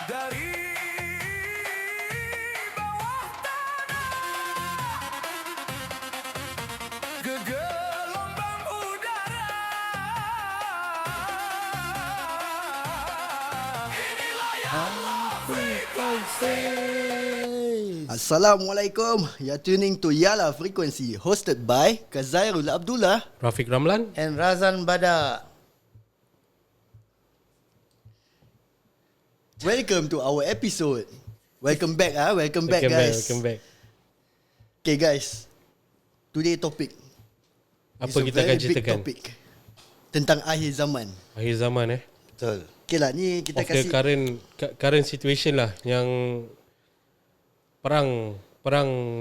Dari bawah tanah ke gelombang udara. Inilah yang frekuensi. Assalamualaikum. You're tuning to Yala Frequency, hosted by Kazairul Abdullah. Rafiq Ramlan. And Razan Bada. Welcome to our episode. Welcome back Welcome back guys. Welcome back. Okay guys, today topic Apa is a kita very akan big ceritakan? topic tentang akhir zaman. Akhir zaman Betul. Okay lah, ni kita Of the kasih current situation lah, yang perang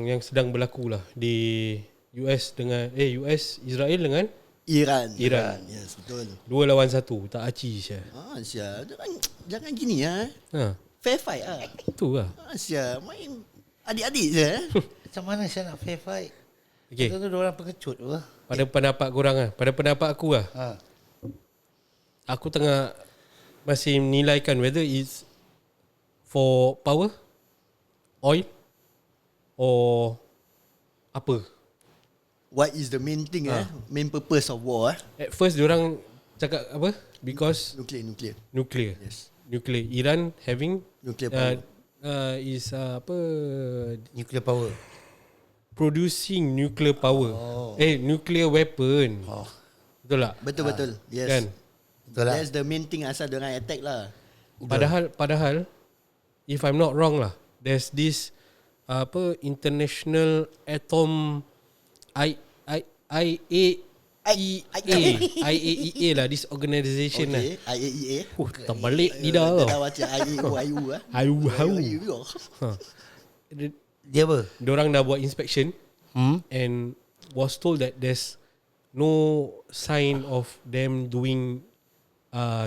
yang sedang berlaku lah di US dengan Israel dengan Iran. Iran. Yes, betul. 2 lawan 1. Tak aci Syah. Sia, jangan gini Fair fight Itu lah. Sia, main adik-adik je Macam mana saya nak fair fight? Okay. Itu diorang pengecut tu. Pada pendapat korang pada pendapat aku aku tengah masih menilaikan whether it's for power, oil or apa. What is the main thing main purpose of war At first diorang cakap apa? Because Nuclear. Yes. Nuclear. Iran having Nuclear power. Is Nuclear power. producing nuclear power. Nuclear weapon. Betul tak? Betul. Yes. Kan? Betul lah. That's the main thing asal diorang attack lah. Padahal if I'm not wrong lah, there's this International Atom IAEA lah, this organisation lah. IAEA. Terbalik lidah Dia tau. dah baca IAEA Dia apa? Diorang dah buat inspection and was told that there's no sign of them doing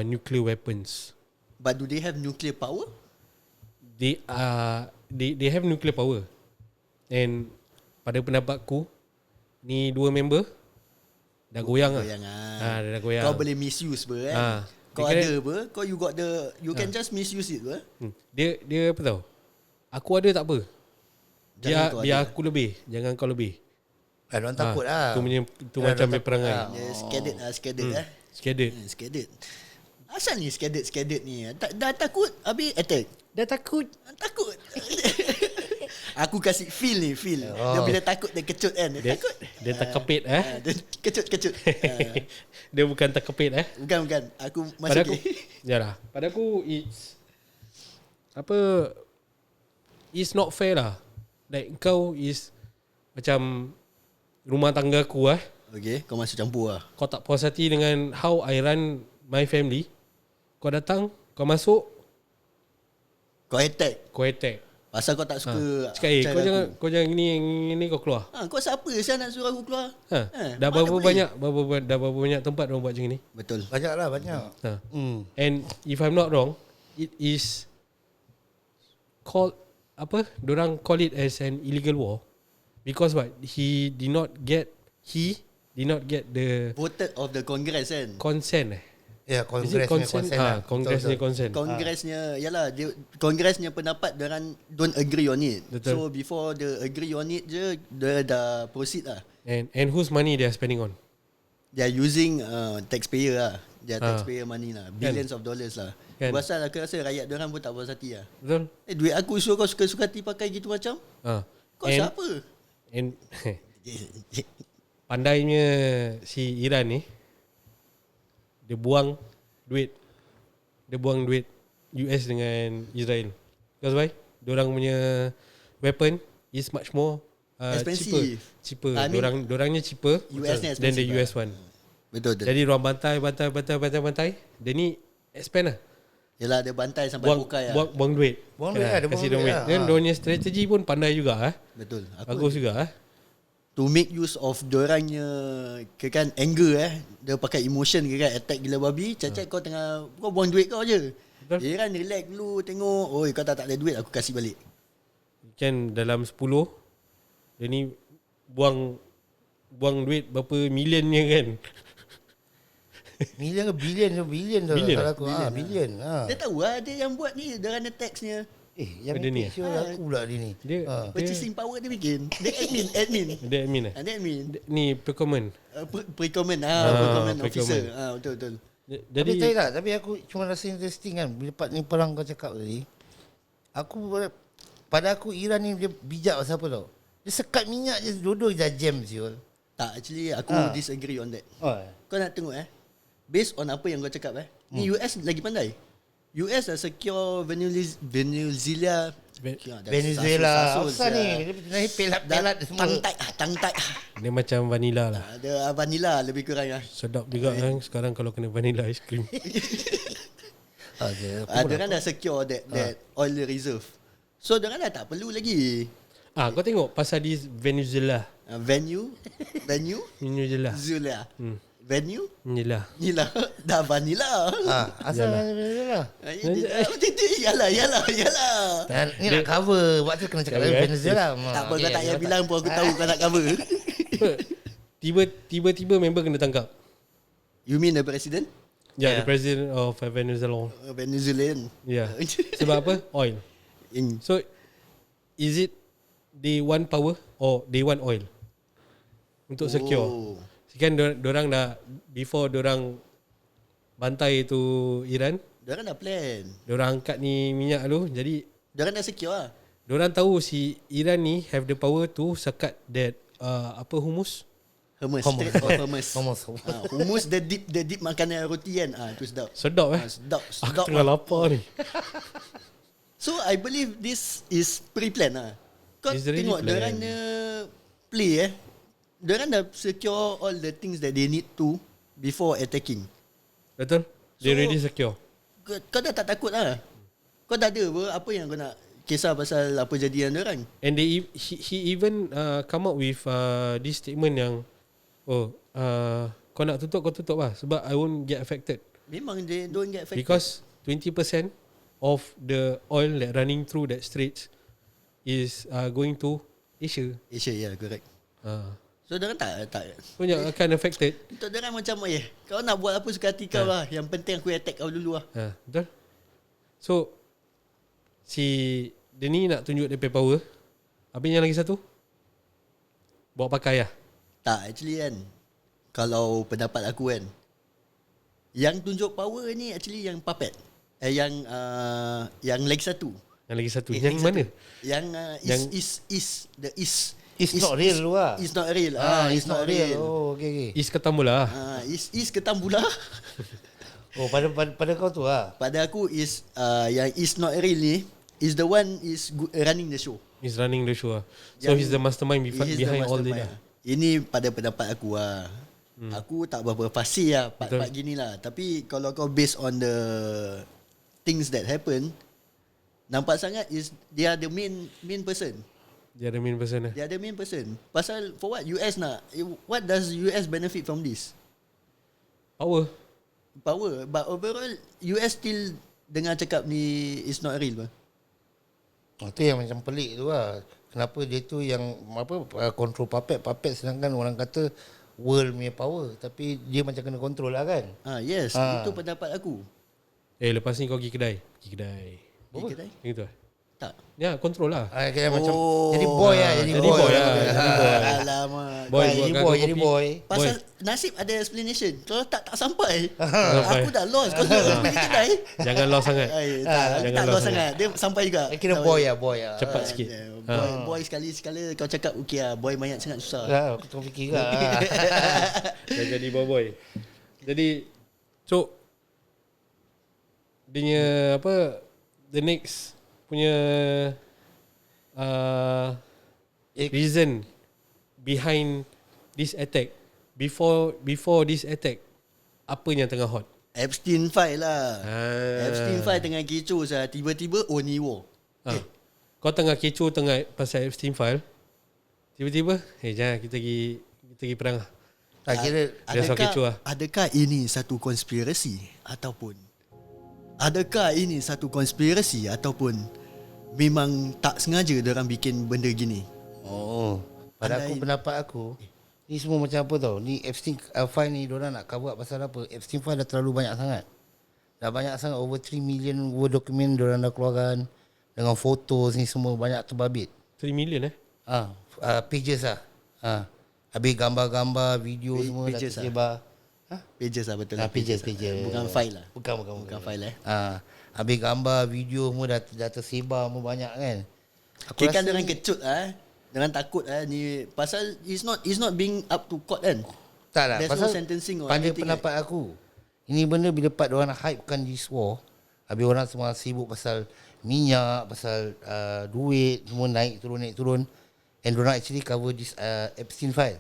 nuclear weapons. But do they have nuclear power? They have nuclear power. And pada pendapatku, ni 2 member dah goyang lah. Dia dah goyang. Kau boleh misuse kan? Kau Dia ada apa? Kau you got the, you can just misuse it Dia apa tau? Aku ada tak apa. Biar aku lebih, jangan kau lebih. Diorang takut lah. Itu macam perangai. Scared. Scared. Asal ni scared ni? Dah takut habis attack. Dah takut. Aku kasih feel. Dia bila takut dia kecut kan. Dia takut. Dia terkepit Dia kecut. Dia bukan terkepit Bukan. Aku Pada masuk aku, yalah. Pada aku it's it's not fair lah. Like kau is macam rumah tangga aku Okay, kau masuk campur lah. Kau tak puas hati dengan how I run my family. Kau datang, kau masuk, Kau attack pasal kau tak suka cakap kau jangan gini kau keluar. Kau siapa saya nak suruh aku keluar? Dah berapa banyak tempat orang buat macam ni. Betul. Banyak. And if I'm not wrong, it is called dorang call it as an illegal war because what? He did not get the Voted of the Congress kan. consent. Ya, Kongresnya consent. Kongresnya yalah dia, Kongresnya pendapat diorang don't agree on it. Betul. So before the agree on it je dia dah proceed lah. And whose money they are spending on? They are using taxpayer lah. Dia taxpayer money lah, billions of dollars lah. Kan. Pasal aku rasa rakyat diorang pun tak puas hati lah. Betul? Duit aku suruh kau suka-suka hati pakai gitu macam. Kau siapa? And pandainya si Iran ni, dia buang duit US dengan Israel. Because why? Diorang punya weapon is much more Expensive. cheaper. I mean, Diorangnya cheaper US ni than the expensive US one. Betul. Jadi diorang bantai. Dia ni expand lah. Yelah dia bantai sampai bukai lah. Buang duit. Dia Kasih buang duit duit. Dan diorangnya strategi pun pandai juga. Betul. Bagus juga. To make use of diorangnya kan anger dia pakai emotion kan, attack gila babi, cacat kau tengah kau buang duit kau je. Dia kan relax dulu tengok, oi kau tak ada duit aku kasih balik. Kan dalam 10 dia ni buang duit berapa millionnya kan. Million ke billion tu? Billion tu Billion salah aku. Billion. Dia tahu lah dia yang buat ni. Dia runner tax ni. Yang Ada ni, ni aku pula dia ni. Dia Purchasing power dia bikin. Dia admin. Dia admin eh? Dia admin. Ni procurement. Procurement. Procurement officer. procurement. Betul. Tapi Jadi tak, tapi aku cuma rasa interesting kan bila part ni perang kau cakap tadi. Pada aku Iran ni dia bijak pasal apa tau. Dia sekat minyak je dua-dua dah jam siul. Tak, actually aku disagree on that. Kau nak tengok based on apa yang kau cakap ni US lagi pandai. US dah secure Venezuela. Apa ni? Dia pelat-pelat semua. Tang-tai. dia macam vanilla lah. Ada vanilla lebih kurang Sedap juga kan sekarang kalau kena vanilla ice cream. Dia kan dah secure that oil reserve. So dia kan dah tak perlu lagi Kau tengok pasal di Venezuela. Venezuela. Zula. Venue Inilah. Yelah. Dah vanilla. Asal Venezuela. Yalah. Ni nak cover. Waktu kena cakap Venezuela. Tak apa, kau tak payah bilang pun aku tahu kau nak cover. Tiba-tiba member kena tangkap. You mean the president? The president of Venezuela. Venezuelan. Sebab apa? Oil. So is it they want power or they want oil untuk secure? Kan dorang dah before dorang bantai tu Iran, Diorang dah plan. dorang angkat ni minyak tu. Jadi Diorang dah secure lah. dorang tahu si Iran ni have the power to sekat that hummus. Strait of Hormuz. Hummus. Hummus the deep makanan roti kan. Tu sedap. Sedap Sedap. Aku tengah lapar ni. So I believe this is pre-plan lah. Kau It's already tengok planned. diorang play diorang dah secure all the things that they need to before attacking. Betul? They So- already secure. Kau dah tak takut lah. Kau dah ada apa yang kau nak kisah pasal apa jadian diorang. And he even come up with this statement yang kau nak tutup, kau tutup lah sebab I won't get affected. Memang they don't get affected. Because 20% of the oil that running through that straits is going to Asia. Asia, correct. So diorang tak Punya akan affected. untuk diorang macam kau nak buat apa suka hati kau lah. Yang penting aku attack kau dulu lah. Betul. So si dia ni nak tunjuk dia punya power. Habis yang lagi satu bawa pakai lah. Tak, actually kan, kalau pendapat aku kan, yang tunjuk power ni actually yang puppet. Yang lagi satu. Yang lagi satu. Yang Yang lagi mana? Yang the East. It's not real tu lah. It's not real. It's not real. Oh, okay. Is Ketambula. East Ketambula. Oh, pada kau tu lah. Pada aku is yang is not real ni is the one is running the show. He's running the show. So he's the mastermind He's the behind all mastermind. that. Ini pada pendapat aku lah. Aku tak berapa fasih lah part-part Betul. gini lah. Tapi kalau kau based on the things that happen, nampak sangat is they are the main person. Dia ada main person. They are the main person. Pasal for what US nak? What does US benefit from this? Power. But overall US still dengar cakap ni is not real. Itu yang macam pelik tu lah. Kenapa dia tu yang control puppet sedangkan orang kata world punya power tapi dia macam kena control lah kan. Yes, itu pendapat aku. Lepas ni kau pergi kedai. Pergi kedai? Gitu lah. Tak. Ya, control lah. Kayak macam jadi boy lah. Jadi boy lah. Alamak. Jadi boy. Pasal nasib ada explanation. Kalau tak sampai. sampai. Aku dah lost. Kau pergi kedai. Jangan lost sangat. Tak Jangan lost lost sangat. Dia sampai juga. Kira boy lah. Cepat sikit. Boy sekali-sekala kau cakap okey lah. Boy banyak sangat susah. Aku tengok fikir lah. Dah jadi boy. Jadi so dia punya the next punya reason behind this attack before this attack apa yang tengah hot? Epstein file lah. Epstein file tengah kecoh saya. Tiba-tiba ni war. Kau tengah kecoh pasal Epstein file. Tiba-tiba jangan kita pergi perang lah. Kira Dia soal kecoh lah. Adakah ini satu konspirasi ataupun memang tak sengaja diorang bikin benda gini? pada aku pendapat aku Ni semua macam apa tau. Ni Epstein file ni diorang nak cover up pasal apa? Epstein file dah terlalu banyak sangat. Dah banyak sangat, over 3 million word document diorang dah keluarkan. Dengan fotos ni semua banyak terbabit. 3 million Pages lah. Habis gambar-gambar, video semua dah pages tersebar. Pages lah betul. Pages. Bukan file lah. Bukan file habis gambar, video semua dah tersebar semua banyak kan. Aku Kira kan rasa orang kecut Jangan takut ni pasal it's not being up to court kan. tak lah. There's Pasal no sentencing or pada anything, pendapat aku, ini benda bila part diorang nak hypekan this war, habis orang semua sibuk pasal minyak, pasal duit, semua naik turun. And diorang actually cover this Epstein file.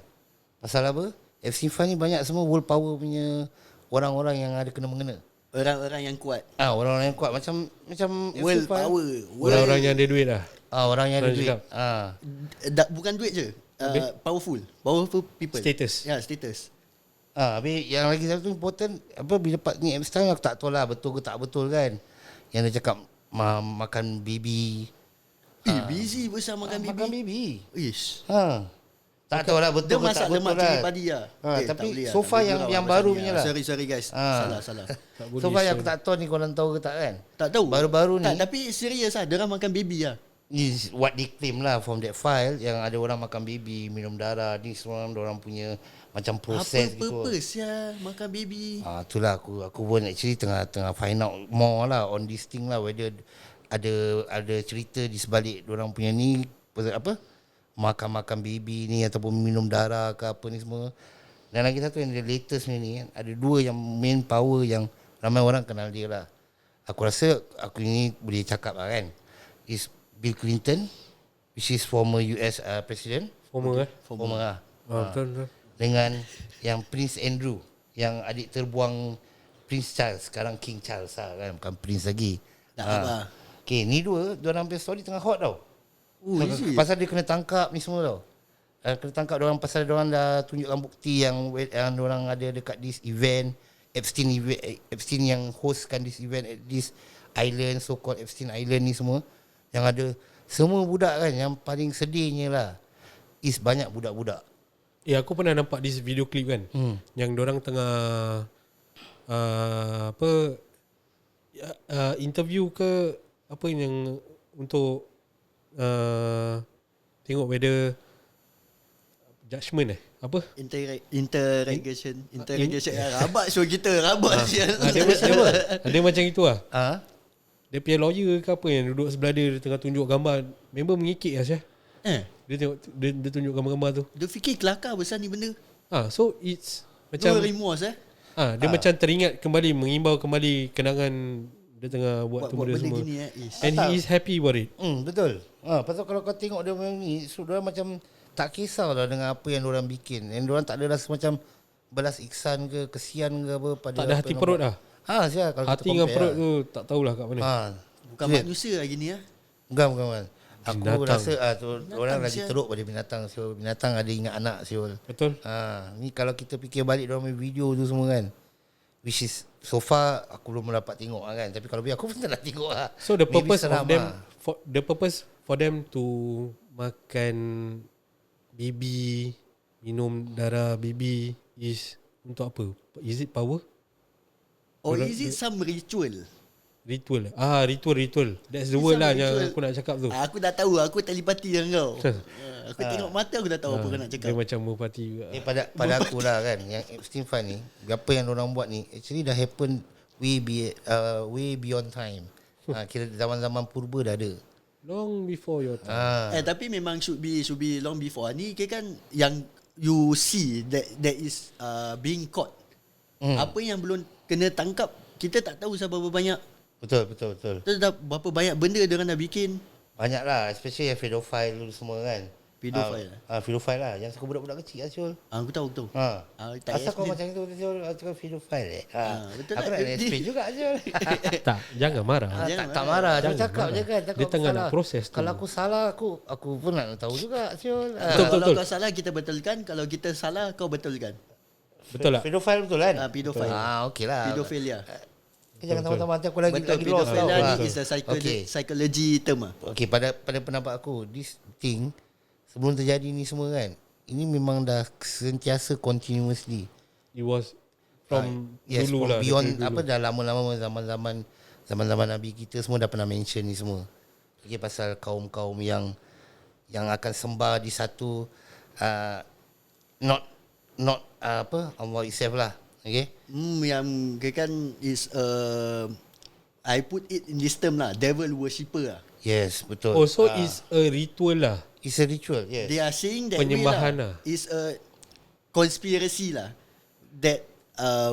Pasal apa? Epstein file ni banyak semua world power punya orang-orang yang ada kena-mengena. Orang-orang yang kuat. Orang-orang yang kuat macam World Epstein file. power. Orang-orang yang ada duit lah. Orang yang ada Orang duit. cakap. Bukan duit je. Powerful people. Status. Ya, status. Habis yang lagi satu important, bila part ni Epstein aku tak tahu lah betul ke tak betul kan. Yang dia cakap makan baby. Busy besar makan baby. Makan baby. Ish. Tak tahu lah betul Dia ke tak masak betul lemak lah. cili padi lah. Tapi tak boleh lah. so far Tak boleh yang gurau baru pasal punya ni. lah. Sorry guys. Salah. Tak boleh So far yang share. aku tak tahu ni korang tahu ke tak kan. Tak tahu. Baru-baru ni. Tak, tapi serius lah. Diorang makan baby lah. Is what they claim lah from that file, yang ada orang makan baby, minum darah, ni semua orang punya macam proses Apa gitu. purpose ya makan baby? Itulah aku pun actually tengah find out more lah on this thing lah, whether ada cerita di sebalik orang punya ni apa makan baby ni ataupun minum darah ke apa ni semua. Dan lagi satu yang the latest ni kan, ada dua yang main power yang ramai orang kenal dia lah. Aku rasa aku ni boleh cakap lah kan, is Bill Clinton, which is former US president. Former Former lah. betul. Dengan yang Prince Andrew, yang adik terbuang Prince Charles, sekarang King Charles lah kan, bukan Prince lagi. Tak apa. Okay, ni diorang punya story tengah hot tau. Is it? Pasal dia kena tangkap ni semua tau. Kena tangkap diorang pasal diorang dah tunjukkan bukti yang diorang ada dekat this event, Epstein yang hostkan this event at this island, so called Epstein Island ni semua. Yang ada semua budak kan, yang paling sedihnya lah is banyak budak-budak. Aku pernah nampak this video clip kan, yang dorang tengah interview ke apa yang untuk tengok whether judgement apa Interrogation. Rabat show kita. Rabat sial. ada macam itu lah. Ah, Dia punya lawyer ke apa yang duduk sebelah dia tengah tunjuk gambar, member mengikik lah Syah. Dia tengok dia tunjuk gambar-gambar tu. Dia fikir kelakar besar ni benda. So it's Macam macam remorse dia macam teringat kembali, mengimbau kembali kenangan dia tengah buat tu buat benda benda semua. gini And he is happy about it. betul. Pasal kalau kau tengok dia macam ni, so diorang macam tak kisah lah dengan apa yang diorang bikin. And diorang tak ada rasa macam belas iksan ke, kesian ke apa pada Tak ada apa hati yang perut buat. lah. Sial, kalau Hati kita dengan compare perut lah. tu tak tahulah kat mana. Bukan Serius? manusia lah gini Bukan. Aku Binatang. rasa orang lagi sial. teruk pada binatang. So, binatang ada ingat anak siul. Betul. Ni kalau kita fikir balik diorang punya video tu semua kan, which is so far aku belum dapat tengok lah kan. Tapi kalau biar aku pun tak nak tengok lah. So the Maybe purpose seram of them lah. the purpose for them to makan baby, minum darah baby is untuk apa? Is it power? Or is it some ritual? Ritual. Ritual. That's the It's word some lah yang ritual. aku nak cakap tu. Aku dah tahu. Aku telepati dengan kau. Aku tengok mata aku dah tahu apa kau nak Dia cakap. macam merpati juga. Pada aku lah kan, yang Epstein file ni, apa yang orang buat ni actually dah happen way beyond time. Kira zaman-zaman purba dah ada. Long before your time. Tapi memang should be long before. Ni kira kan yang you see that is being caught. Apa yang belum kena tangkap, kita tak tahu seberapa banyak. Betul. Terus dah berapa banyak benda dia orang dah bikin. Banyak lah, especially yang pedophile tu semua kan. Pedophile? Pedophile lah, yang suka budak-budak kecil lah Syul. Aku tahu. Tak Asal kau explain. macam itu Syul, cakap pedophile betul Aku lah. nak explain juga Syul. Tak, jangan marah. Tak marah, dia Jangan cakap marah. je kan. Dia tengah nak proses tu. Kalau aku salah, aku pun nak tahu juga Syul. Kalau kau salah kita betulkan. Kalau kita salah kau betulkan. Betul tak? Pedophile betul kan? Pedophile. Okey lah. Pedophilia. Jangan tahu-tahu nanti aku lagi Betul, lost tau. pedophilia ni is a psychology term. Okey, pada pendapat aku, this thing sebelum terjadi ni semua kan, ini memang dah sentiasa continuously. It was from Yes, dulu from lah. beyond daripada dulu. apa dah lama-lama zaman-zaman Nabi kita semua dah pernah mention ni semua. Okay, pasal kaum-kaum yang akan sembah di satu not apa Allah itself lah. Okay. Yang kan is I put it in this term lah, devil worshipper lah. Yes, betul. Oh, so it's a ritual lah. It's a ritual. Yes. They are saying that Penyembahan way lah. It's a conspiracy lah, that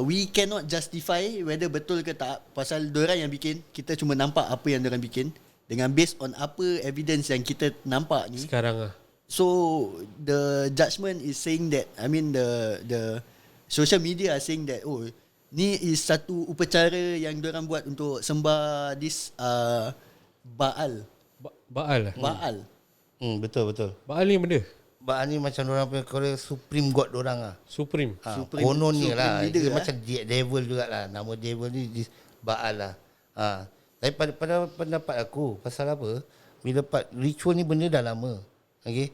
we cannot justify whether betul ke tak, pasal diorang yang bikin, kita cuma nampak apa yang diorang bikin dengan based on apa evidence yang kita nampak ni. Sekarang lah. So the judgment is saying that, I mean the social media are saying that, oh, ni is satu upacara yang diorang buat untuk sembah this Baal. Baal lah. Baal. Betul. Baal ni benda. Baal ni macam orang punya Korea supreme god orang lah. Supreme. Kononnya lah. leader Dia lah. macam devil jugalah. Nama devil ni Baal lah. Tapi pada pendapat aku, pasal apa? Bila ritual ni benda dah lama. Okay.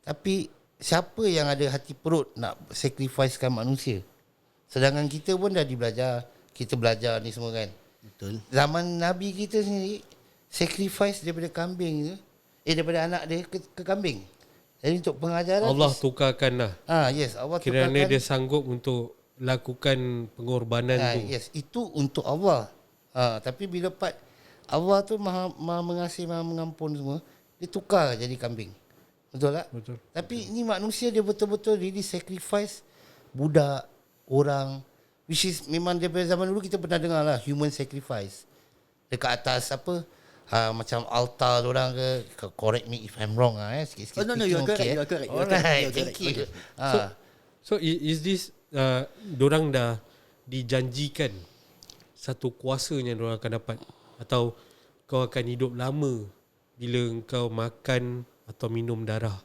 Tapi siapa yang ada hati perut nak sacrificekan manusia? Sedangkan kita pun dah belajar. Kita belajar ni semua kan. Betul. Zaman Nabi kita sendiri, sacrifice daripada kambing tu, daripada anak dia ke kambing. Jadi untuk pengajaran Allah tukarkan lah. yes, Allah Kerana tukarkan. dia sanggup untuk lakukan pengorbanan tu. Yes, itu untuk Allah. Tapi bila Allah tu maha mengasihi, maha mengampun semua, dia tukar jadi kambing. Betul tak? Betul. Tapi ni manusia dia betul-betul really sacrifice budak, orang, which is memang daripada zaman dulu kita pernah dengar lah human sacrifice. Dekat atas apa, macam altar orang ke, correct me if I'm wrong sikit-sikit. Oh, no, you're correct, you're correct. Alright, You're thank correct. you. So is this dorang dah dijanjikan satu kuasa yang dorang akan dapat, atau kau akan hidup lama bila kau makan atau minum darah,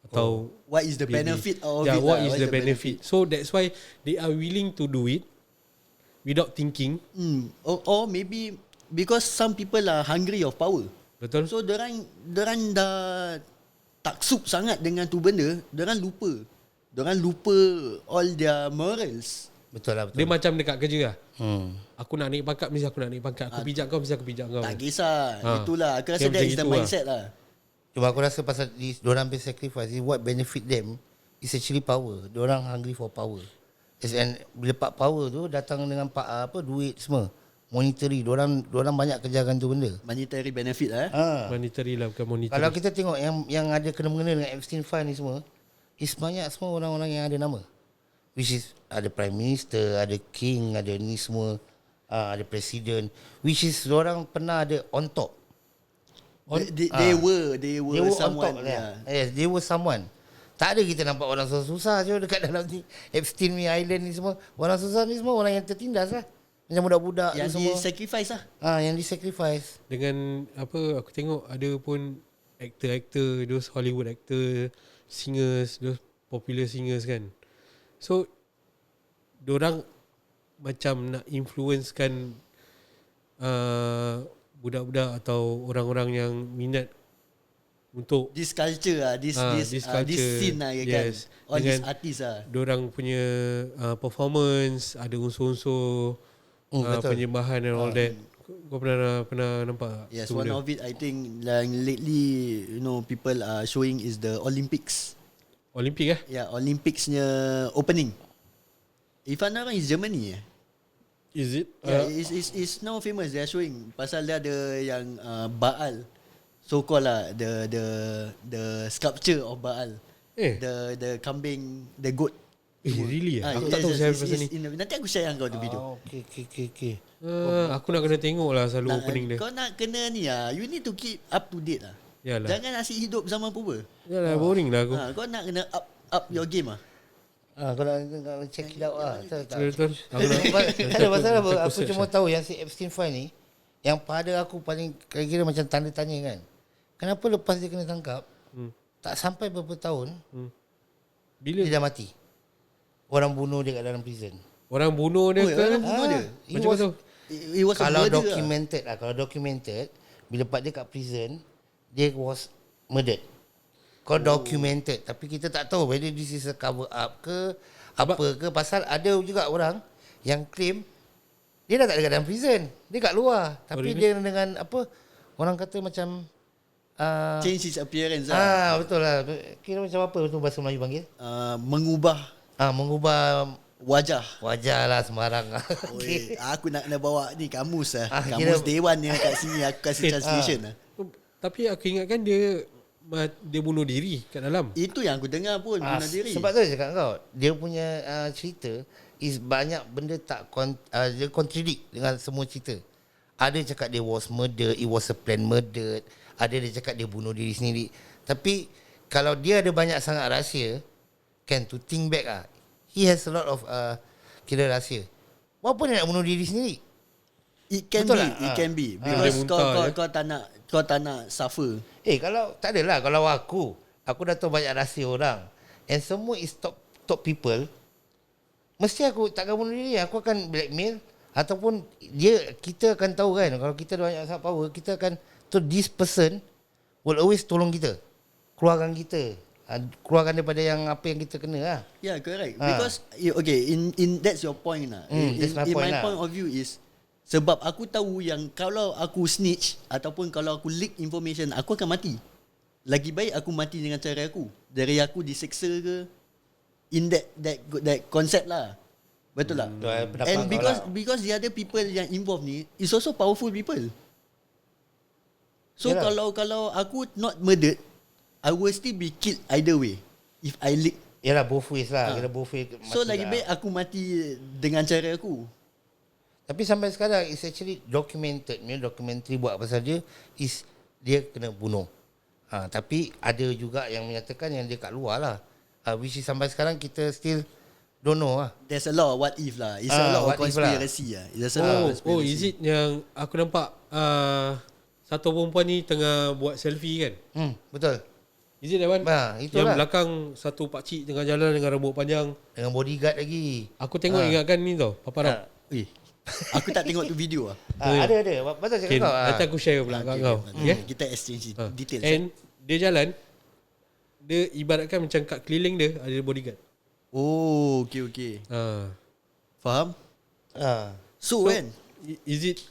atau What is the benefit of it? what lah? is the benefit? So that's why they are willing to do it without thinking. Or maybe because some people are hungry of power. Betul? So dorang dah taksub sangat dengan tu benda, dorang lupa all their morals. Betul lah, betul. Dia macam dekat kerja lah. Hmm. Aku nak naik pangkat, mesti aku nak naik pangkat. Aku pijak kau, mesti aku pijak kau. Tak kisah. Ha. Itulah, aku rasa Dia that macam is the gitu lah. mindset lah. Cuma aku rasa pasal diorang punya sacrifice, what benefit them is actually power. Diorang hungry for power. And bila power tu datang dengan duit semua, monetary, diorang banyak kerjakan tu benda. Monetary benefit lah. Monetary lah, bukan monetary. Kalau kita tengok yang ada kena-mengena dengan Epstein File ni semua, is banyak semua orang-orang yang ada nama. Which is ada Prime Minister, ada King, ada ni semua, ada Presiden. Which is diorang pernah ada on top. They were on someone. top lah. Yes, they were someone. Tak ada kita nampak orang susah-susah je dekat dalam ni Epstein Island ni semua. Orang susah ni semua orang yang tertindas lah. Macam budak-budak Yang ni semua. di-sacrifice lah. Yang di-sacrifice. Dengan apa, aku tengok ada pun actor-actor, those Hollywood actor, singers, those popular singers kan. So dorang macam nak influencekan budak-budak atau orang-orang yang minat untuk This culture lah, this scene lah, yes, kan. All these dengan artists lah. dorang punya performance, ada unsur-unsur Betul. penyembahan and all that. Kau pernah nampak tak? Yes, tu one benda? of it I think like lately, people are showing is the Olympics. Olimpik Yeah, Olympics-nya opening. If I'm not wrong, it's Germany. Is it? Yeah, it's now famous. They are showing pasal dia ada yang Baal, so called lah the sculpture of Baal, the kambing, the goat. Really? Aku tak tahu saya pasal ni. Nanti aku share yang kau tu video. Okay. Aku nak kena tengok lah selalu opening dia. Kau nak kena ni lah. You need to keep up to date lah. Yalah. Jangan asyik hidup zaman purba. Yalah, boring lah aku. Kau nak kena up your game lah. Kau nak check it out lah. Betul. Ada pasal apa? Aku cuma tahu yang si Epstein File ni, yang pada aku paling kira-kira macam tanda tanya kan. Kenapa lepas dia kena tangkap, tak sampai beberapa tahun, Bila dia dah mati. Orang bunuh dia kat dalam prison. orang bunuh dia ke? orang bunuh dia. Macam mana tu? It was a Kalau murder documented lah. Kalau documented, bila part dia kat prison, dia was murdered. Kau documented. Tapi kita tak tahu whether this is a cover up ke apa ke. Pasal ada juga orang yang claim dia dah tak ada dalam prison. Dia kat luar. Tapi dia dengan apa, orang kata macam Change his appearance lah. betul lah. Kira macam apa tu bahasa Melayu panggil? Mengubah Mengubah wajah. wajah lah sembarang. Oi, aku nak kena bawa ni kamus lah. kira- Kamus Dewan yang kat sini aku kasih translation lah. Tapi aku ingatkan dia bunuh diri kat dalam. Itu yang aku dengar pun bunuh diri. Sebab tu saya cakap kau, dia punya cerita is banyak benda tak dia contradict dengan semua cerita. Ada cakap dia was murder, it was a planned murder. Ada dia cakap dia bunuh diri sendiri. Tapi kalau dia ada banyak sangat rahsia, to think back he has a lot of kira rahsia. Apa dia nak bunuh diri sendiri? It can Betul be, tak? it can be. Dia Because muntah, kau tak nak suffer. Kalau tak adalah, kalau aku dah tahu banyak rahsia orang and semua is top people, mesti aku takkan bunuh diri. Aku akan blackmail ataupun kita akan tahu kan, kalau kita ada banyak sangat power, kita akan this person will always tolong kita, keluarkan kita, keluarkan daripada yang apa yang kita kena lah. Yeah, correct. Because okay, in that's your point lah. That's my In point my lah. point of view is sebab aku tahu yang kalau aku snitch ataupun kalau aku leak information, aku akan mati. Lagi baik aku mati dengan cara aku, dari aku diseksa ke, in that concept lah. Betul tak? Pendapat And kau lah. because the other people yang involved ni is also powerful people. So Yalah. kalau aku not murdered, I will still be killed either way if I leak. Yalah, both ways lah. Kira both ways So mati lagi lah. baik aku mati dengan cara aku. Tapi sampai sekarang it's actually documented. Dokumentari buat pasal dia is dia kena bunuh. Tapi ada juga yang menyatakan yang dia kat luar lah. Which is sampai sekarang kita still don't know lah. There's a lot of what if lah. It's a lot of what if lah. conspiracy lah. There's a lot of conspiracy. Is it yang aku nampak satu perempuan ni tengah buat selfie kan? Betul. Is it that one? Itulah. Yang belakang satu pakcik tengah jalan dengan rambut panjang. Dengan bodyguard lagi. Aku tengok ingatkan ni tau, Papa Ram. Eh, aku tak tengok tu video lah. Ada. Betul cakap Okay, kau. nanti aku share pula kat kau. Okay? Kita exchange details. And dia jalan, dia ibaratkan macam kat keliling dia ada bodyguard. Oh, okay. Faham? So kan, Is it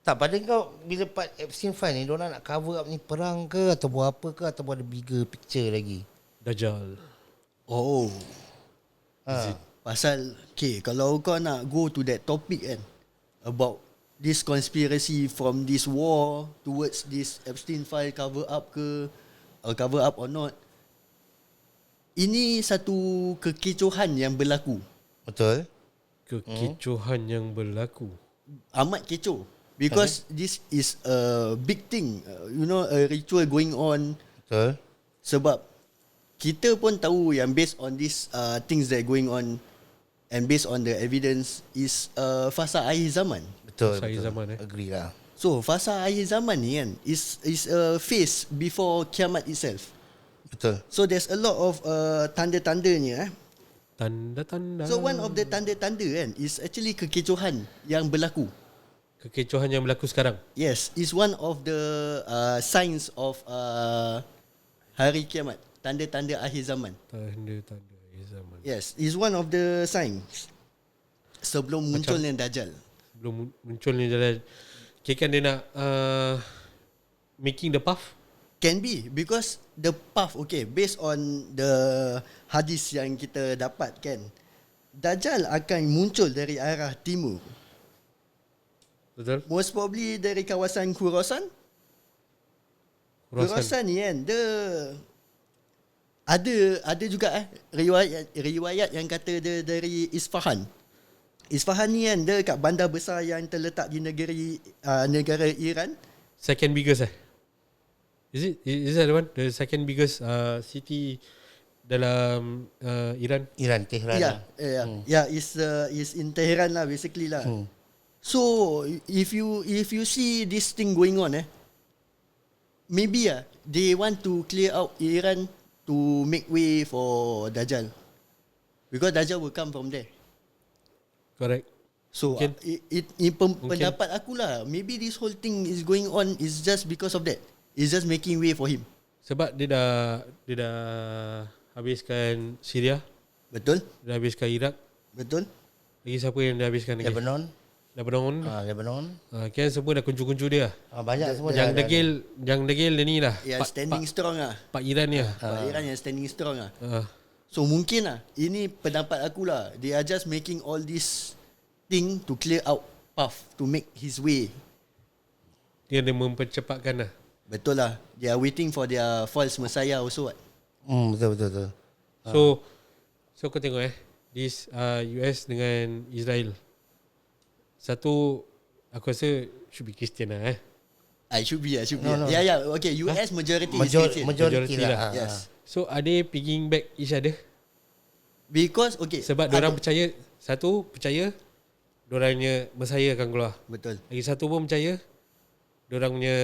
Tak, pada kau bila part Epstein file ni, diorang nak cover up ni perang ke ataupun apa ke ataupun ada bigger picture lagi? Dajjal? oh, pasal kalau kau nak go to that topic kan, about this conspiracy from this war towards this Epstein file cover up ke, cover up or not, ini satu kekecohan yang berlaku. Betul? Kekecohan yang berlaku. Amat kecoh. Because this is a big thing, a ritual going on. Betul? Sebab kita pun tahu yang based on these things that going on and based on the evidence is fasa akhir zaman. Betul. Fasa akhir zaman, Agree lah. So fasa akhir zaman ni kan is a phase before kiamat itself. Betul. So there's a lot of tanda-tandanya. Tanda-tanda. So one of the tanda-tanda kan is actually kekecohan yang berlaku. Kekecohan yang berlaku sekarang. Yes, is one of the signs of hari kiamat, tanda-tanda akhir zaman. Tanda-tanda akhir zaman. Yes, is one of the signs sebelum munculnya Dajjal. Belum muncul ni jalan. Okay, kan dia nak making the path. Can be because the path, okay, based on the hadis yang kita dapat kan, Dajjal akan muncul dari arah timur. Betul? Most probably dari kawasan Khurasan. Khurasan ni kan, dia ada juga riwayat yang kata dia dari Isfahan. Isfahan ni kan, dia kat bandar besar yang terletak di negara Iran. Second biggest Is that the one? The second biggest city dalam Iran? Iran, Tehran. Yeah, is in Tehran lah basically lah. So if you see this thing going on maybe they want to clear out Iran to make way for Dajjal. Because Dajjal will come from there. Correct. So Mungkin. pendapat aku lah, maybe this whole thing is going on is just because of that. It's just making way for him. Sebab dia dah habiskan Syria, Betul? dah habiskan Iraq. Betul? Lagi siapa yang dah habiskan lagi? Lebanon. Lebanon. Lebanon. Kan semua dah kuncu-kuncu dia. Banyak semua Yang dah. degil dia ni lah. Yang standing strong lah. Pak Iran ni lah. Pak Iran yang standing strong lah. Ah. So mungkin lah, ini pendapat aku lah. They are just making all this thing to clear out path, to make his way. Dia mempercepatkan lah. Betul lah. They are waiting for their false messiah also. What? Betul. So kau tengok this US dengan Israel. Satu aku rasa should be Christian lah I should be. No. Yeah. Okay, US majority is Christian. Majority Majority lah. lah. Yes. So are they picking back each other? Because okay. Sebab diorang percaya, satu percaya diorangnya Messiah akan keluar. Betul. Lagi satu pun percaya diorang punya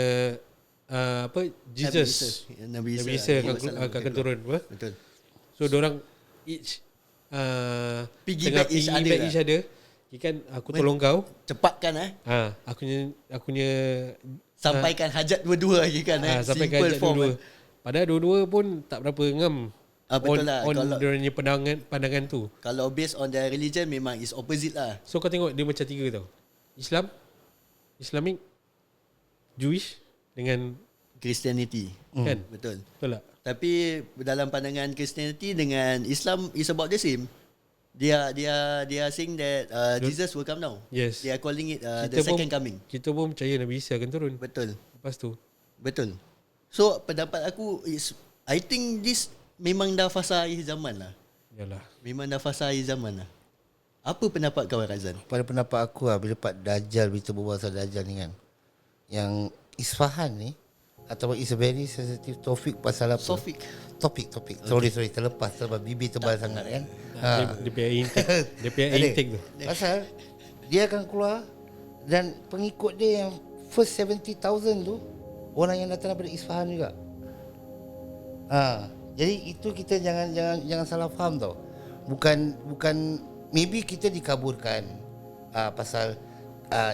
Jesus Nabi Nabi Isa Isa akan turun apa? Betul. So diorang each Piggyback each other each other. Ikan aku tolong kau. Cepatkan Aku punya sampaikan hajat dua-dua lagi kan sampaikan simple hajat form. dua-dua. Padahal dua-dua pun tak berapa ngam. Betul lah. On Kalau- diorangnya pandangan tu. Kalau based on their religion memang is opposite lah. So kau tengok dia macam tiga tau. Islamic, Jewish dengan Christianity. kan. Betul. Betul tak? Tapi dalam pandangan Christianity dengan Islam is about the same. They are saying that Jesus will come now. Yes. They are calling it the second coming. Kita pun percaya Nabi Isa akan turun. Betul. Lepas tu Betul. So pendapat aku is I think this memang dah fasa akhir zaman lah. yalah. Memang dah fasa akhir zaman lah. Apa pendapat kau Razan? Pada pendapat aku bila Pak Dajjal, berita berbual pasal Dajjal ni kan, yang Isfahan ni ataupun is a very sensitive topik pasal apa? Sofik. Topik. Sorry terlepas sebab bibir tebal sangat kan. Dia punya intake. Dia punya Ada. intake tu. Pasal dia akan keluar dan pengikut dia yang first 70,000 tu orang yang datang daripada Isfahan juga. Jadi itu kita jangan salah faham tau. Bukan maybe kita dikaburkan pasal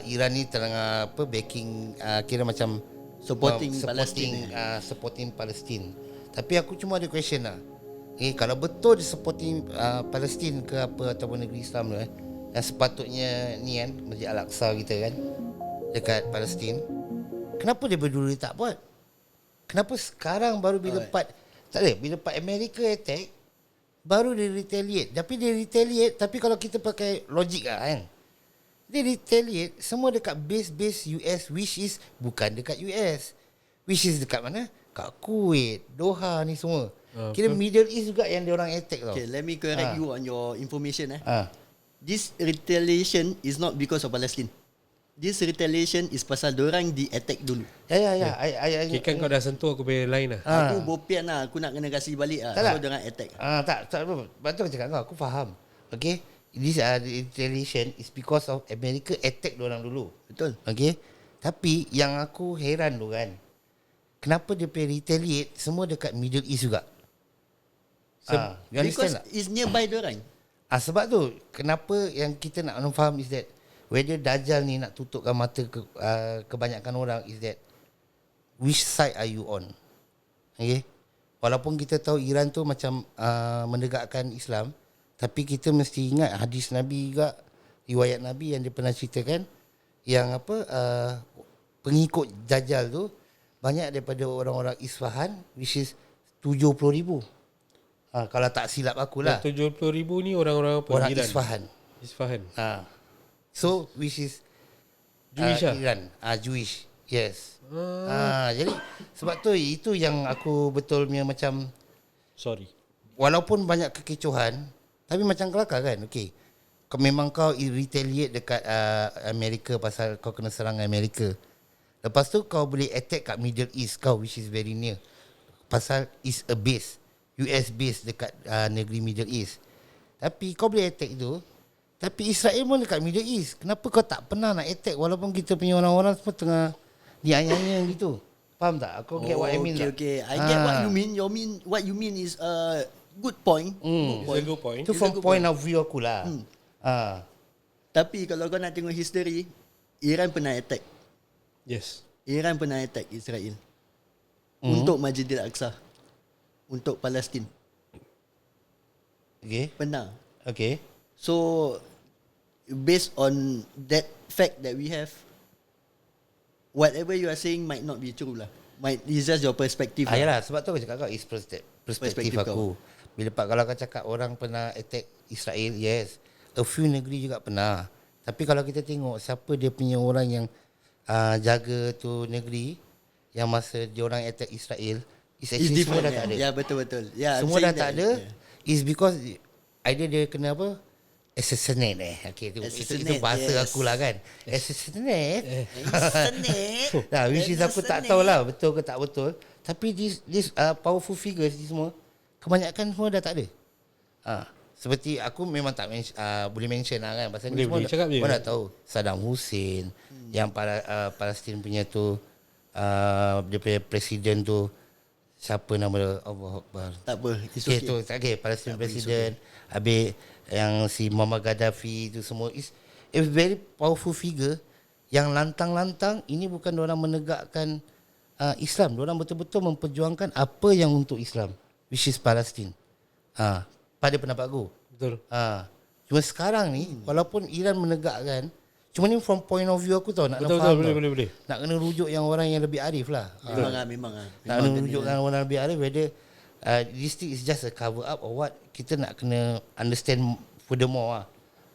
Iran ni tengah backing kira macam Supporting Palestine. Supporting Palestine. Tapi aku cuma ada question lah. Kalau betul dia supporting Palestine ke apa ataupun negeri Islam tu yang sepatutnya ni kan Masjid Al-Aqsa kita kan dekat Palestine, kenapa dia berdulu tak buat? Kenapa sekarang baru bila bila Pak Amerika attack baru dia retaliate. Tapi kalau kita pakai logik lah kan, dia retaliate semua dekat base US, which is bukan dekat US, which is dekat mana? Kat Kuwait, Doha ni semua. Kira Middle East juga yang dia orang attack tau. Okay, let me correct you on your information. Ah. This retaliation is not because of Palestine. This retaliation is pasal dorang di-attack dulu. Ya. Okay, kan kau dah sentuh aku punya line lah. Aku bopian lah. Aku nak kena kasih balik lah. Tak So tak. dorang attack. Tak apa. Betul cakap kau, aku faham. Okay. This retaliation is because of America attack diorang dulu. Betul. Okay. Tapi yang aku heran tu kan, kenapa dia pergi retaliate semua dekat Middle East juga? You Because understand tak? it's nearby dorang. Sebab tu kenapa yang kita nak faham is that whether Dajjal ni nak tutupkan mata kebanyakan orang is that which side are you on? Okay. Walaupun kita tahu Iran tu macam menegakkan Islam, tapi kita mesti ingat hadis Nabi juga, riwayat Nabi yang dia pernah ceritakan yang pengikut Dajjal tu banyak daripada orang-orang Isfahan, which is 70,000. Kalau tak silap aku lah. 70,000 ni orang-orang apa? Orang Iran. Isfahan. Isfahan. So which is Jewish lah? Iran. Jewish. Yes. Jadi sebab tu itu yang aku betul punya macam, Sorry. walaupun banyak kekecohan tapi macam kelakar kan. Okay, memang kau retaliate dekat Amerika pasal kau kena serang Amerika. Lepas tu kau boleh attack kat Middle East kau, which is very near, pasal is a base, US base dekat negeri Middle East. Tapi kau boleh attack tu, tapi Israel pun dekat Middle East. Kenapa kau tak pernah nak attack walaupun kita punya orang-orang semua tengah dianyanya gitu? Faham tak? Kau get what I mean tak? Okay. I get what you mean. What you mean is good point. It's a good point. Itu from point of view aku lah. Tapi kalau kau nak tengok history, Iran pernah attack. Yes. Iran pernah attack Israel. untuk Masjidil Aqsa, untuk Palestin. Okay. Pernah. Okay. So based on that fact that we have, whatever you are saying might not be true lah. It's just your perspective lah. Yalah, sebab tu aku cakap kau is perspektif aku. kau. Bila kalau kau cakap orang pernah attack Israel, yes. A few negeri juga pernah. Tapi kalau kita tengok siapa dia punya orang yang jaga tu negeri yang masa dia orang attack Israel, is It's actually semua different. dah tak ada. Ya, betul-betul. Yeah, I'm Semua dah saying tak that, ada. yeah. Is because either dia kena apa? Assassinate Okay, itu Assassinate, bahasa yes. aku lah kan. Assassinate. Senit. Nah, which is aku tak tahulah betul ke tak betul. Tapi this powerful figures ni semua kebanyakan semua dah tak ada. Seperti aku memang tak boleh mention lah kan. Pasal ni semua Boleh cakap je. dah tahu. Saddam Hussein yang Palestin punya tu dia punya presiden tu siapa nama dia? Allah Akbar. Tak apa. It's Okay, okay. Palestin Tak apa, it's presiden. Habis yang si Muammar Gaddafi tu semua is a very powerful figure yang lantang-lantang ini bukan orang menegakkan Islam. Orang betul-betul memperjuangkan apa yang untuk Islam, which is Palestin. Pada pendapat aku. Betul. Cuma sekarang ni walaupun Iran menegakkan, cuma ni from point of view aku tau nak Betul, faham betul, tau. boleh. Nak kena rujuk yang orang yang lebih arif lah. Memang lah. Nak kena rujukkan orang lebih arif whether this thing is just a cover up or what. Kita nak kena understand furthermore lah.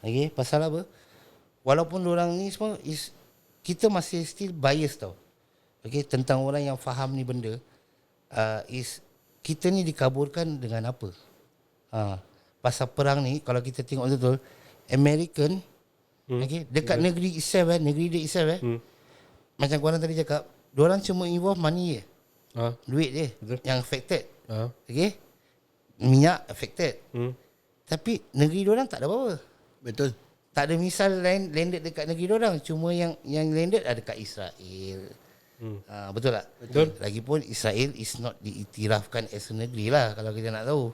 Okay, pasal apa? Walaupun orang ni semua is, kita masih still bias tau. Okay, tentang orang yang faham ni benda, is kita ni dikaburkan dengan apa? Pasal perang ni kalau kita tengok betul, American okay, dekat negeri Israel negeri dia Israel macam korang tadi cakap, diorang cuma involve money je. Duit dia Betul. yang affected. Okay. Minyak affected. Tapi negeri diorang tak ada apa-apa. Betul. Tak ada misal landed dekat negeri diorang, cuma yang landed ada dekat Israel. Betul tak? Betul. Lagipun Israel is not diiktirafkan as a negeri lah kalau kita nak tahu.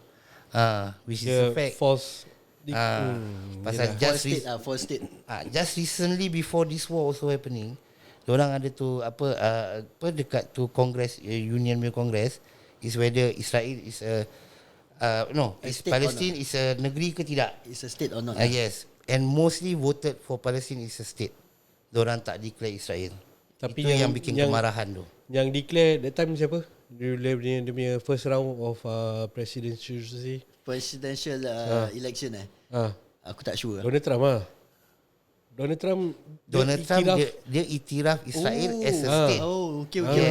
Which is a Dia fact. false. Pasal False state. just recently before this war also happening, diorang ada tu apa dekat tu Congress, Union Congress, is whether Israel is is state Palestine is a negeri ke tidak. It's a state or not? Yes, and mostly voted for Palestine is a state. Diorang tak declare Israel. Tapi itu yang bikin kemarahan tu. Yang declare that time siapa? Dia punya first round of presidential Presidential election Aku tak sure. Donald Trump Donald Trump dia iktiraf Israel as a state. Okay.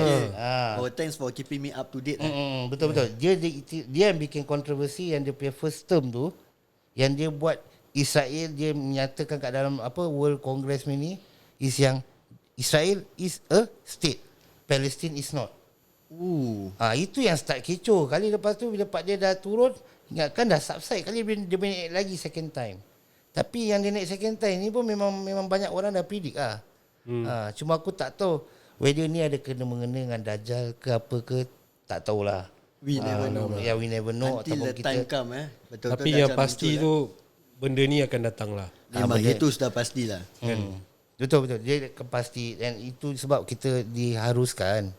Thanks for keeping me up to date. Betul. Dia yang bikin kontroversi yang dia punya first term tu, yang dia buat Israel, dia menyatakan kat dalam World Congress ni is yang Israel is a state, Palestine is not. Itu yang start kecoh. Kali lepas tu bila Pak dia dah turun, ingatkan dah subside, kali dia naik lagi second time. Tapi yang dia naik second time ni pun memang banyak orang dah predict lah. Cuma aku tak tahu whether ni ada kena-mengena dengan Dajjal ke apa ke, tak tahulah. We never know. Yeah, we never know. Until the time come betul-betul. Tapi yang pasti tu benda ni akan datang lah. memang itu sudah pastilah. Betul. Dia pasti, dan itu sebab kita diharuskan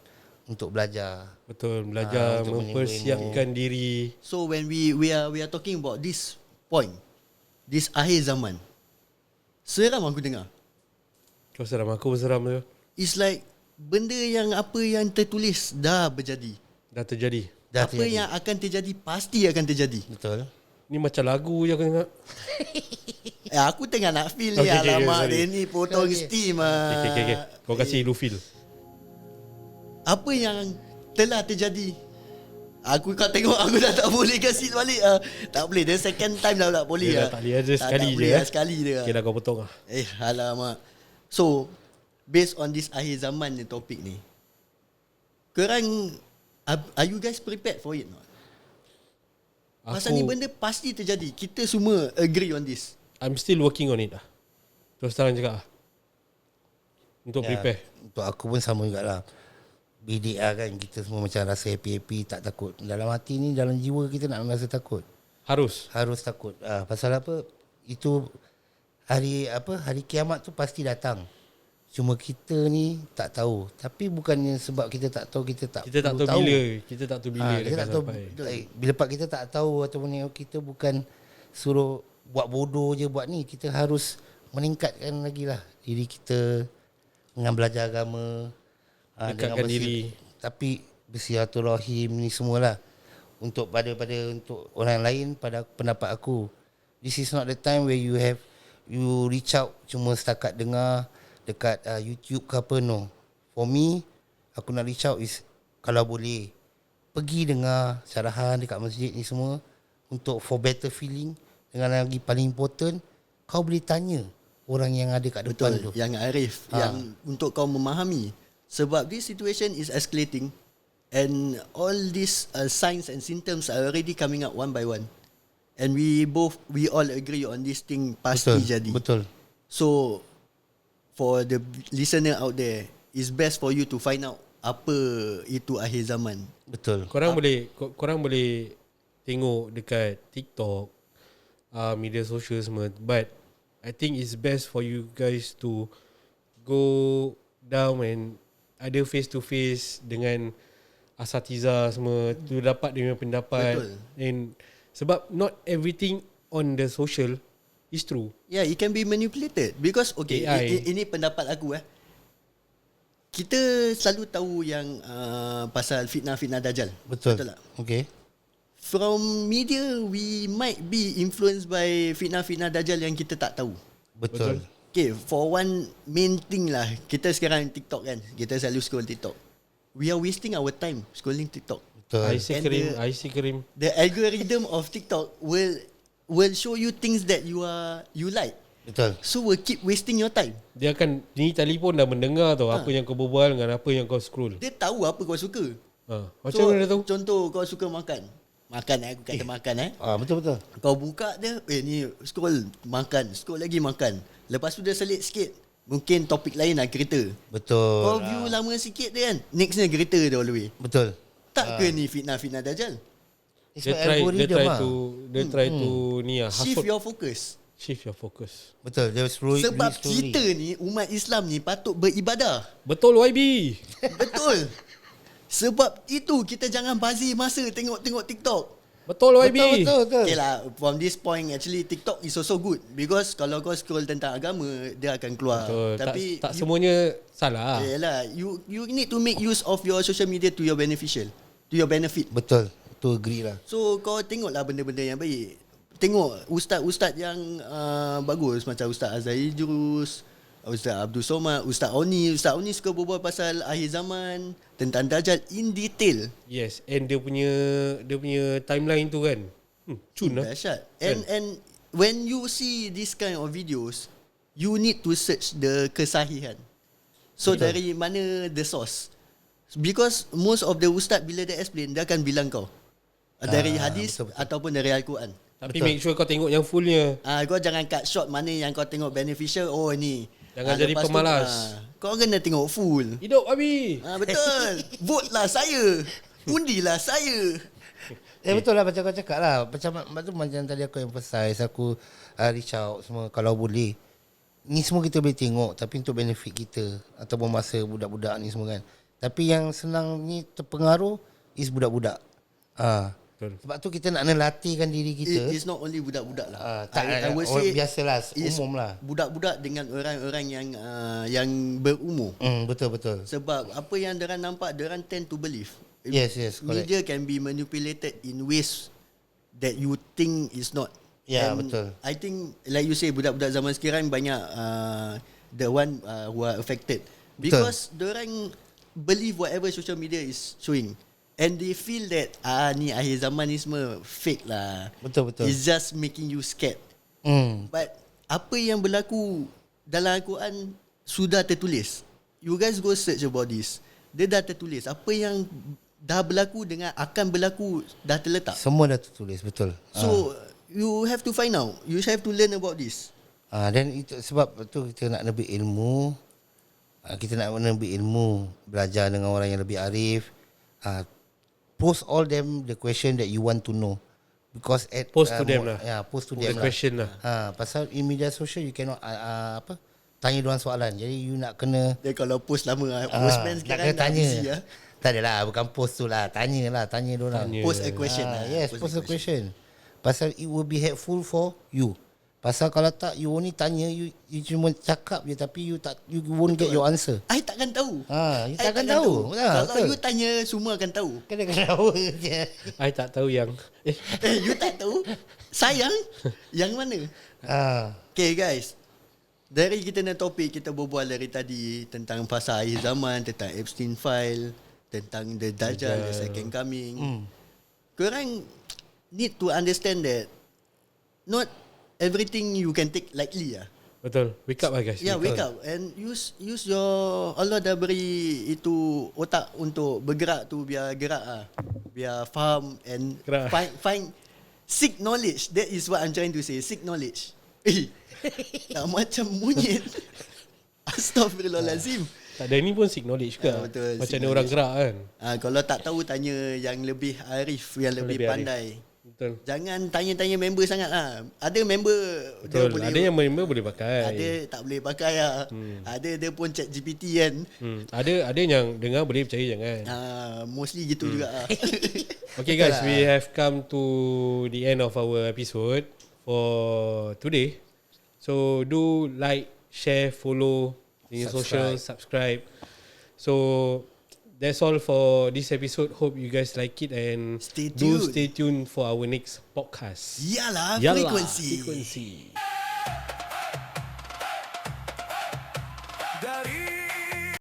untuk belajar. Betul, belajar untuk mempersiapkan diri. So when we are talking about this point, this akhir zaman, seram aku dengar. Kau seram, aku seram tu. It's like benda yang apa yang tertulis dah berjadi. Dah terjadi. Apa yang akan terjadi pasti akan terjadi. Betul. Ni macam lagu je aku dengar. Aku tengah nak feel ni. Okay, Alamak, sorry. dia ni potong steam. Okay. Kau kasih lu feel. Apa yang telah terjadi, kau tengok aku dah tak boleh kasih balik. Tak boleh. Dia second time dah tak boleh. Dia dah tak boleh aja sekali tak je. boleh sekali dia. Okay dah kau potong lah. Alamak. So based on this akhir zaman ni topik ni, korang are you guys prepared for it? Pasal ni benda pasti terjadi. Kita semua agree on this. I'm still working on it lah. Terus terang cakap lah. Untuk prepare. Untuk aku pun sama jugalah. Bidik lah kan, kita semua macam rasa happy-happy, tak takut. Dalam hati ni, dalam jiwa kita nak rasa takut. Harus takut. Pasal apa? Itu hari kiamat tu pasti datang. Cuma kita ni tak tahu. Tapi bukannya sebab kita tak tahu, kita tak Kita tak perlu tahu bila. Kita tak tahu bila kita dia tak akan tahu sampai. bila part kita tak tahu ataupun ni, kita bukan suruh buat bodoh je buat ni. Kita harus meningkatkan lagi lah diri kita dengan belajar agama, Dekatkan diri. tapi bersilaturahim ni semualah. Untuk pada untuk orang lain, pada pendapat aku, this is not the time where you reach out cuma setakat dengar dekat YouTube ke apa, no. For me, aku nak reach out is kalau boleh pergi dengar syarahan dekat masjid ni semua untuk for better feeling. Dengan lagi paling important, kau boleh tanya orang yang ada kat depan tu. Yang arif, yang untuk kau memahami. Sebab this situation is escalating and all these signs and symptoms are already coming up one by one. And we all agree on this thing pasti jadi. Betul. So for the listener out there, it's best for you to find out apa itu akhir zaman. Betul. Korang boleh tengok dekat TikTok, media sosial semua, but I think it's best for you guys to go down and ada face to face dengan asatiza semua, tu dapat dia punya pendapat. Betul. And sebab not everything on the social is true. Yeah, it can be manipulated because okay, AI. ini pendapat aku Kita selalu tahu yang pasal fitnah Dajjal. Betul. Betul tak? Okay. From media, we might be influenced by fitnah Dajjal yang kita tak tahu. Betul. Okay, for one main thing lah, kita sekarang TikTok kan, kita selalu scroll TikTok. We are wasting our time scrolling TikTok. Betul. Ice cream. The algorithm of TikTok will show you things that you like. Betul. So will keep wasting your time. Dia akan, ni telefon dah mendengar tau apa yang kau berbual dengan apa yang kau scroll. Dia tahu apa kau suka. Macam mana dia tahu? Contoh kau suka makan. Aku kata makan Betul. Kau buka dia, ni scroll makan, scroll lagi makan. Lepas tu dia selit sikit, mungkin topik lain lah, kereta. Betul. Kau view lama sikit dia kan, nextnya kereta dia all the way. Betul. Tak ke ni fitnah Dajjal? Dia try to ni Shift hasut. your focus. Shift your focus. Betul. Dia Sebab kita ni umat Islam ni patut beribadah. Betul YB. Betul. Sebab itu kita jangan bazir masa tengok TikTok. Betul YB. Betul. Okay lah, from this point actually TikTok is also good because kalau kau scroll tentang agama dia akan keluar. Betul. Tapi tak semuanya salah. Yalah, you need to make use of your social media to your benefit. Betul. Tu agree lah. So kau tengoklah benda-benda yang baik. Tengok ustaz-ustaz yang bagus macam Ustaz Azhar Idrus, Ustaz Abdul Somad, Ustaz Oni. Ustaz Oni suka berbual pasal akhir zaman, tentang Dajjal in detail. Yes, and dia punya timeline tu kan. Cun lah. Dahsyat. And when you see this kind of videos, you need to search the kesahihan. So dari mana the source? Because most of the ustaz bila dia explain, dia akan bilang kau dari hadis betul. ataupun dari Al-Quran. Tapi make sure kau tengok yang fullnya. Kau jangan cut short mana yang kau tengok beneficial. Oh ni. Jangan jadi lepas tu, pemalas. Kau kena tengok full. Hidup Abi. Betul. Vote lah saya. Undilah saya. Betul lah macam kau cakap lah. Macam tadi aku emphasize, aku reach out semua kalau boleh. Ni semua kita boleh tengok tapi untuk benefit kita ataupun masa budak-budak ni semua kan. Tapi yang senang ni terpengaruh is budak-budak. Sebab tu kita nak latihkan diri kita. It's not only budak-budak lah. I would say biasalah, umum lah. Budak-budak dengan orang-orang yang berumur. Betul. Sebab apa yang diorang nampak, diorang tend to believe. Yes, correct. Media can be manipulated in ways that you think is not. Ya, And betul. I think like you say, budak-budak zaman sekarang banyak the one who are affected. Because diorang believe whatever social media is showing. And they feel that ni akhir zaman ni semua fake lah. Betul. It's just making you scared. But apa yang berlaku dalam Al-Quran sudah tertulis. You guys go search about this. Dia dah tertulis. Apa yang dah berlaku dengan akan berlaku dah terletak. Semua dah tertulis, betul. So you have to find out. You have to learn about this. Dan itu sebab tu kita nak lebih ilmu. Kita nak lebih ilmu, belajar dengan orang yang lebih arif. Post all them the question that you want to know, because Post to them lah. post to The them question lah. Pasal in media social you cannot tanya diorang soalan. Jadi you nak kena Dia kalau post lama postman nak sekarang kena dah tanya. busy lah. Tak adalah, bukan post tu lah. Tanya diorang. Tanya. Post a question lah. Yes, post a question. Pasal it will be helpful for you. Pasal kalau tak, you only tanya, you cuma cakap je tapi you won't get your answer. I takkan tahu. You I takkan tahu. Kalau you tanya, semua akan tahu. Kena tahu je. I tak tahu yang You tak tahu. Sayang. Yang mana? Okay guys. Dari kita nak topik, kita berbual dari tadi tentang pasal akhir zaman, tentang Epstein File, tentang The Dajjal, The Second Coming. Korang need to understand that not everything you can take lightly lah. betul. Wake up lah guys. Yeah, wake up and use your, Allah dah beri itu otak untuk bergerak tu, biar gerak ah, biar faham and Gerak. find seek knowledge. That is what I'm trying to say. Seek knowledge. Tak macam monyet. Astaghfirullahalazim. Tak ada, ni pun seek knowledge juga. Betul, Macam seek ni orang gerak kan. Kalau tak tahu, tanya yang lebih arif, yang lebih Lebih arif. pandai. Betul. Jangan tanya-tanya member sangat lah. Ada member dia Betul. boleh, Ada yang member boleh pakai. ada tak boleh pakai lah. Ada dia pun chat GPT kan. Ada yang dengar boleh percaya jangan. Mostly gitu juga lah. Okay guys, we have come to the end of our episode for today. So do like, share, follow in social, subscribe. So that's all for this episode. Hope you guys like it and Stay do tuned. stay tuned for our next podcast. Yalah, Yalah, frekuensi. frequency.